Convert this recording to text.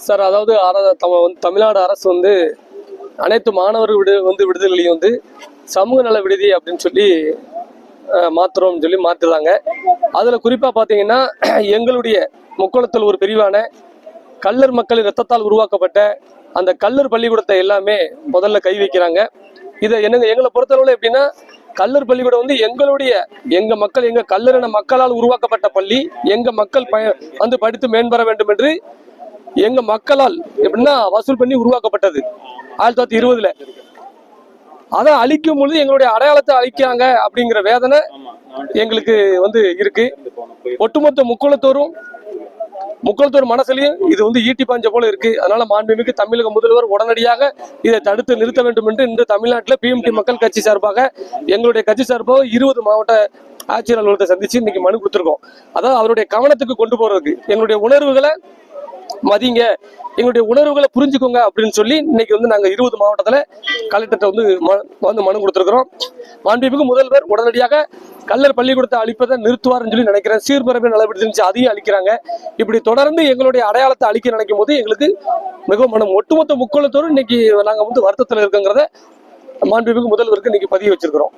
Sir, அதாவது தமிழ்நாடு அரசு அனைத்து மாணவர் விடுதலையும் சமூக நல விடுதி அப்படின்னு சொல்லி மாத்துறோம்னு சொல்லி மாத்துறாங்க. அதுல குறிப்பா பாத்தீங்கன்னா எங்களுடைய முக்கோணத்தில் ஒரு பிரிவான கள்ளர் மக்களின் ரத்தத்தால் உருவாக்கப்பட்ட அந்த கள்ளர் பள்ளிக்கூடத்தை எல்லாமே முதல்ல கை வைக்கிறாங்க. இதை எங்களை பொறுத்தளவுல எப்படின்னா, கள்ளர் பள்ளிக்கூடம் எங்க மக்கள், எங்க கல்லறின மக்களால் உருவாக்கப்பட்ட பள்ளி. எங்க மக்கள் படித்து மேம்பெற வேண்டும் என்று எங்க மக்களால் எப்படின்னா வசூல் பண்ணி உருவாக்கப்பட்டது 1920. அதை அழிக்கும் பொழுது எங்களுடைய அடையாளத்தை அழிக்கிறாங்க அப்படிங்கிற வேதனை எங்களுக்கு இருக்கு. ஒட்டுமொத்த முக்குளத்தோர் மனசுலயும் இது ஈட்டி பாஞ்ச போல இருக்கு. அதனால மாண்புமிகு தமிழக முதல்வர் உடனடியாக இதை தடுத்து நிறுத்த வேண்டும் என்று இன்று தமிழ்நாட்டில் PMT மக்கள் கட்சி சார்பாக, எங்களுடைய கட்சி சார்பாக 20 மாவட்ட ஆட்சியர் அலுவலகத்தை சந்திச்சு இன்னைக்கு மனு கொடுத்திருக்கோம். அதாவது அவருடைய கவனத்துக்கு கொண்டு போறதுக்கு, எங்களுடைய உணர்வுகளை மதிங்க, எங்களுடைய உணர்வுகளை புரிஞ்சுக்கோங்க அப்படின்னு சொல்லி இன்னைக்கு நாங்க 20 மாவட்டத்துல கலெக்டர்கிட்ட மனு கொடுத்திருக்கிறோம். மாண்புமிகு முதல்வர் உடனடியாக கள்ளர் பள்ளிக்கூடத்தை அழிப்பதை நிறுத்துவார்னு சொல்லி நினைக்கிறேன். சீர்பரப்பு நடவடிக்கை அதையும் அழிக்கிறாங்க. இப்படி தொடர்ந்து எங்களுடைய அடையாளத்தை அழிக்க நினைக்கும் போது எங்களுக்கு மிகவும் ஒட்டுமொத்த முக்கோணத்தோடு இன்னைக்கு நாங்க வருத்தத்தில் இருக்குங்கிறத மாண்புமிகு முதல்வருக்கு இன்னைக்கு பதிவு வச்சிருக்கிறோம்.